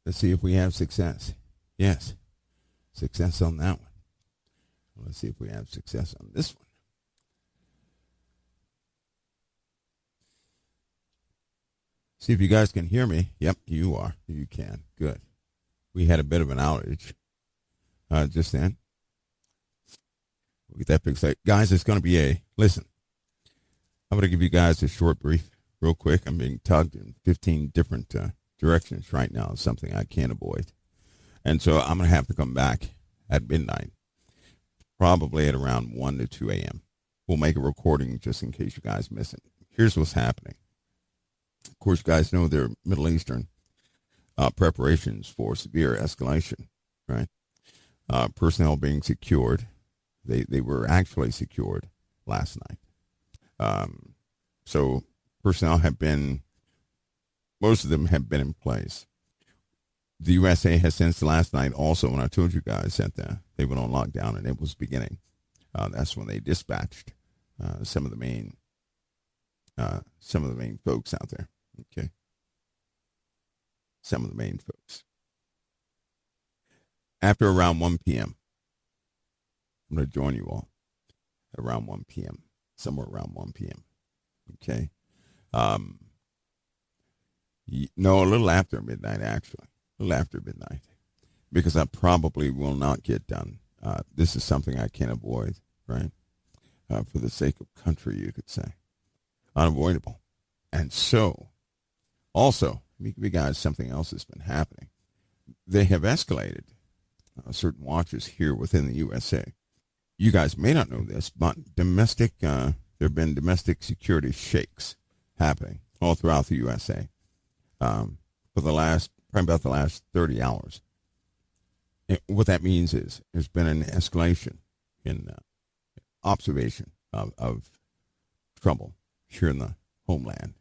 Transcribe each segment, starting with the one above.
Let's see if we have success. Yes, success on that one. Let's see if we have success on this one. See if you guys can hear me. Yep, you are. You can. Good. We had a bit of an outage just then. We'll get that fixed. Guys, it's going to be listen, I'm going to give you guys a short brief real quick. I'm being tugged in 15 different directions right now. It's something I can't avoid. And so I'm going to have to come back at midnight, probably at around 1 to 2 a.m. We'll make a recording just in case you guys miss it. Here's what's happening. Of course, you guys know there are Middle Eastern preparations for severe escalation, right? Personnel being secured. They were actually secured last night. So personnel have been, most of them have been in place. The USA has since last night also, when I told you guys that they went on lockdown and it was beginning, that's when they dispatched some of the main folks out there. Okay. Some of the main folks. After around 1 p.m., I'm going to join you all around 1 p.m., somewhere around 1 p.m. Okay. No, a little after midnight, actually. A little after midnight. Because I probably will not get done. This is something I can't avoid, right? For the sake of country, you could say. Unavoidable. And so, also, let me give you guys something else that's been happening. They have escalated certain watches here within the USA. You guys may not know this, but there have been domestic security shakes happening all throughout the USA for probably about the last 30 hours. And what that means is there's been an escalation in observation of trouble here in the homeland.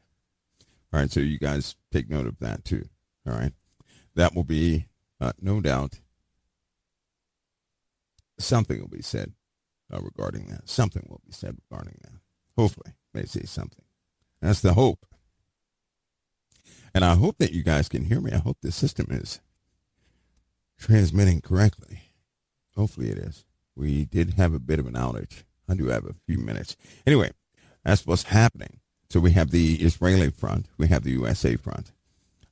All right, so you guys take note of that too. All right, that will be no doubt something will be said regarding that. Something will be said regarding that. Hopefully, they say something. That's the hope. And I hope that you guys can hear me. I hope the system is transmitting correctly. Hopefully it is. We did have a bit of an outage. I do have a few minutes. Anyway, that's what's happening. So we have the Israeli front. We have the USA front.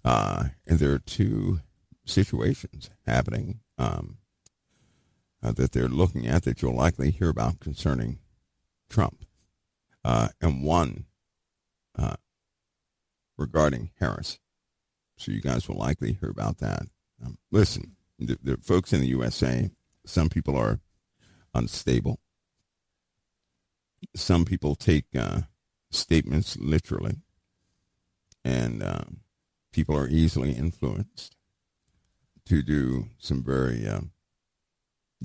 And there are two situations happening that they're looking at that you'll likely hear about concerning Trump. And one regarding Harris. So you guys will likely hear about that. Listen, the folks in the USA, some people are unstable. Some people take statements literally. And people are easily influenced to do some very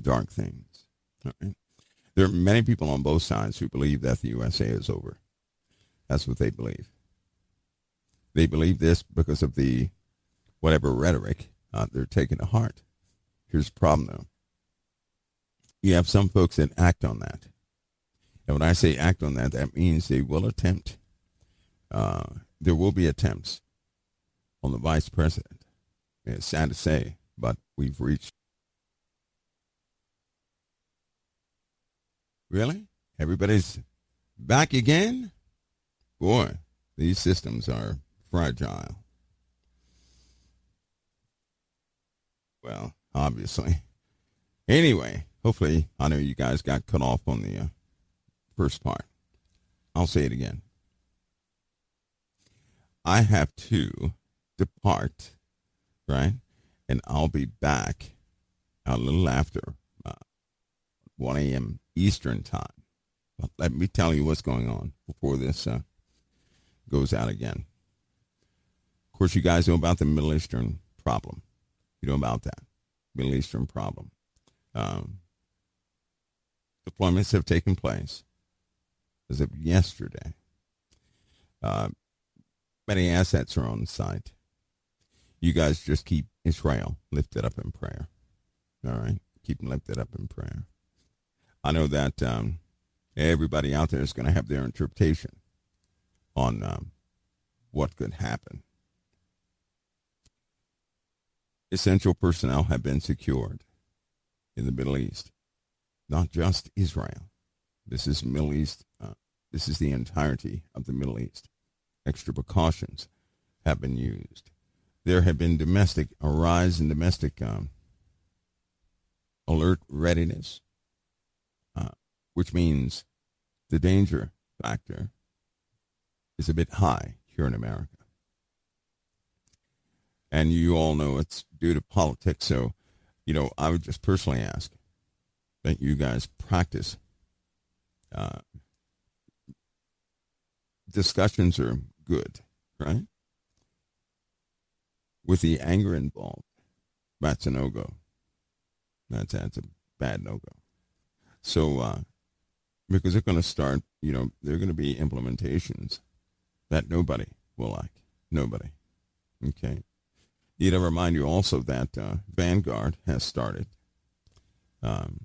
dark things. All right? There are many people on both sides who believe that the USA is over. That's what they believe. They believe this because of the whatever rhetoric they're taking to heart. Here's the problem, though. You have some folks that act on that. And when I say act on that, that means they will attempt. There will be attempts on the vice president. It's sad to say, but we've reached. Really? Everybody's back again? Boy, these systems are fragile. Well, obviously. Anyway, hopefully, I know you guys got cut off on the first part. I'll say it again. I have to depart, right? And I'll be back a little after 1 a.m. Eastern time. But let me tell you what's going on before this goes out again. Of course, you guys know about the Middle Eastern problem. You know about that. Middle Eastern problem. Deployments have taken place as of yesterday. Many assets are on site. You guys just keep Israel lifted up in prayer. All right? Keep them lifted up in prayer. I know that everybody out there is going to have their interpretation on what could happen. essential personnel have been secured in the Middle East, not just Israel. This is Middle East. This is the entirety of the Middle East. Extra precautions have been used. There have been a rise in domestic alert readiness, which means the danger factor is a bit high here in America. And you all know it's due to politics. So, I would just personally ask that you guys practice. Discussions are good, right? With the anger involved, that's a no-go. That's a bad no-go. So, because they're going to start, there are going to be implementations that nobody will like. Nobody. Okay. Need to remind you also that Vanguard has started. I'm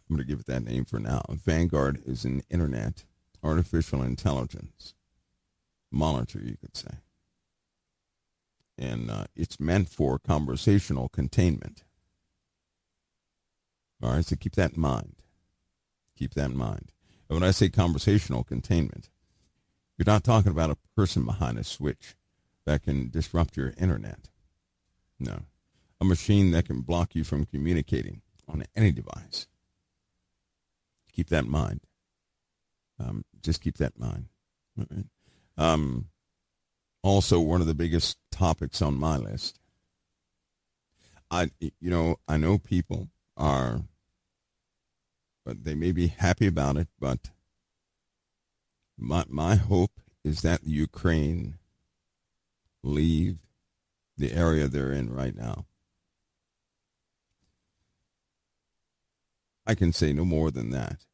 going to give it that name for now. Vanguard is an internet artificial intelligence monitor, you could say. And it's meant for conversational containment. All right, so keep that in mind. Keep that in mind. And when I say conversational containment, you're not talking about a person behind a switch that can disrupt your internet. No. A machine that can block you from communicating on any device. Keep that in mind. Just keep that in mind. All right. Also, one of the biggest topics on my list. I know people but they may be happy about it, but my hope is that Ukraine leave the area they're in right now. I can say no more than that.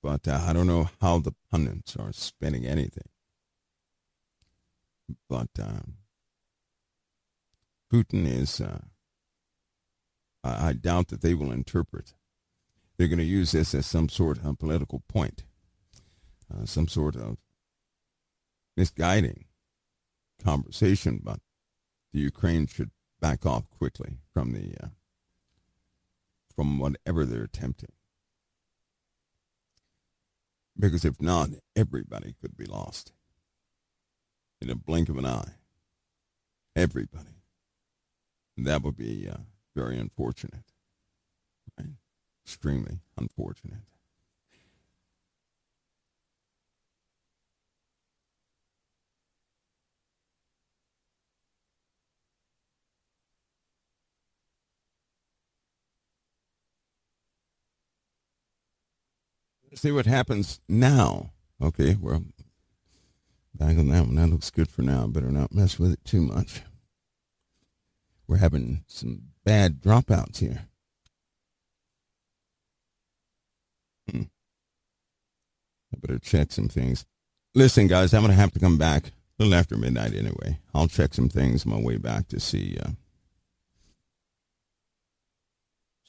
But I don't know how the pundits are spinning anything. But Putin is, I doubt that they will interpret. They're going to use this as some sort of political point, some sort of misguiding conversation, but the Ukraine should back off quickly from from whatever they're attempting. Because if not, everybody could be lost in a blink of an eye. Everybody. And that would be very unfortunate. Right? Extremely unfortunate. Let's see what happens now. Okay, well, back on that one. That looks good for now. Better not mess with it too much. We're having some bad dropouts here. I better check some things. Listen, guys, I'm going to have to come back a little after midnight anyway. I'll check some things on my way back to see.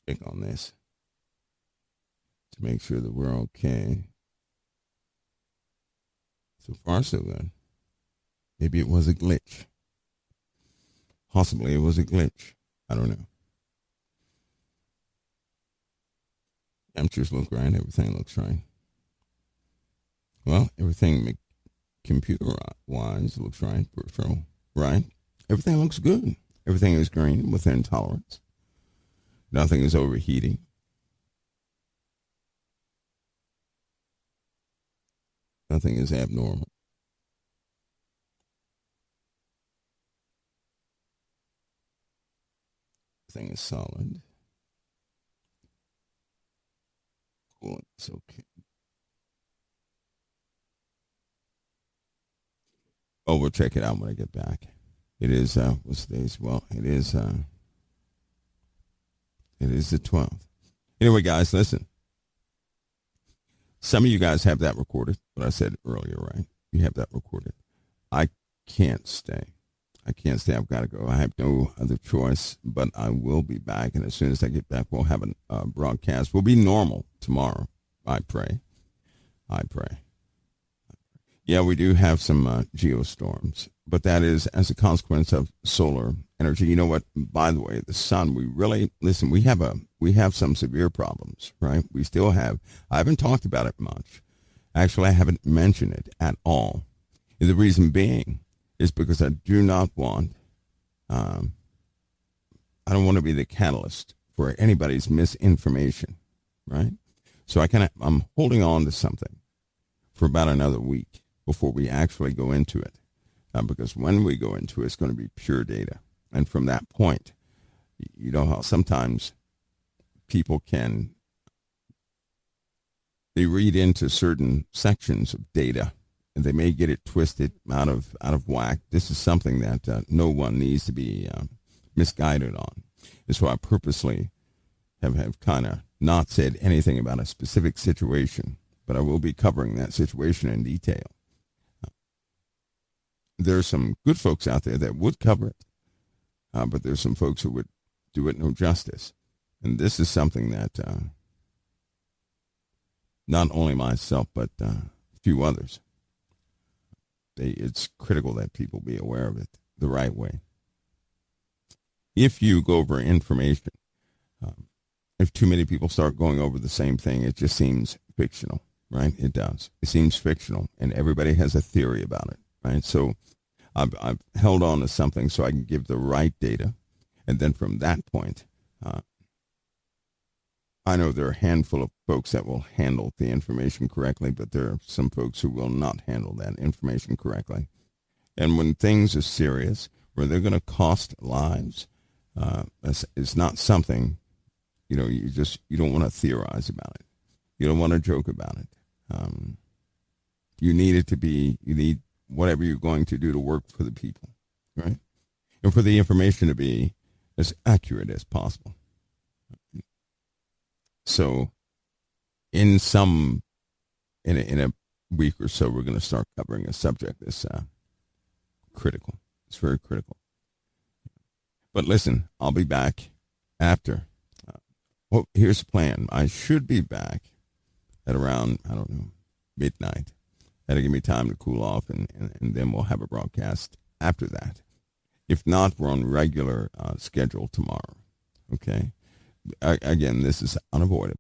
Check on this. To make sure that we're okay. So far, so good. Maybe it was a glitch. Possibly it was a glitch. I don't know. Temperatures look right. Everything looks right. Well, everything computer-wise looks right. Peripheral, right? Everything looks good. Everything is green within tolerance. Nothing is overheating. Nothing is abnormal. Everything is solid. Cool. It's okay. Oh, we'll check it out when I get back. It is, what's today's? Well, it is the 12th. Anyway, guys, listen. Some of you guys have that recorded, what I said earlier, right? You have that recorded. I can't stay. I've got to go. I have no other choice, but I will be back. And as soon as I get back, we'll have a broadcast. We'll be normal tomorrow. I pray. Yeah, we do have some geostorms, but that is as a consequence of solar energy. You know what? By the way, the sun. We really listen. We have some severe problems, right? We still have. I haven't talked about it much. Actually, I haven't mentioned it at all. And the reason being is because I do not want. I don't want to be the catalyst for anybody's misinformation, right? So I'm holding on to something for about another week before we actually go into it. Because when we go into it, it's going to be pure data. And from that point, you know how sometimes people they read into certain sections of data and they may get it twisted out of whack. This is something that no one needs to be misguided on. And so I purposely have kind of not said anything about a specific situation, but I will be covering that situation in detail. There's some good folks out there that would cover it, but there's some folks who would do it no justice. And this is something that not only myself, but a few others, it's critical that people be aware of it the right way. If you go over information, if too many people start going over the same thing, it just seems fictional, right? It does. It seems fictional, and everybody has a theory about it, right? So I've held on to something so I can give the right data, and then from that point, I know there are a handful of folks that will handle the information correctly, but there are some folks who will not handle that information correctly. And when things are serious, where they're going to cost lives, it's not something, you don't want to theorize about it. You don't want to joke about it. You need whatever you're going to do to work for the people, right? And for the information to be as accurate as possible. So in a week or so, we're going to start covering a subject that's critical. It's very critical. But listen, I'll be back after. Here's the plan. I should be back at around, midnight. That'll give me time to cool off, and then we'll have a broadcast after that. If not, we're on regular schedule tomorrow. Okay? Again, this is unavoidable.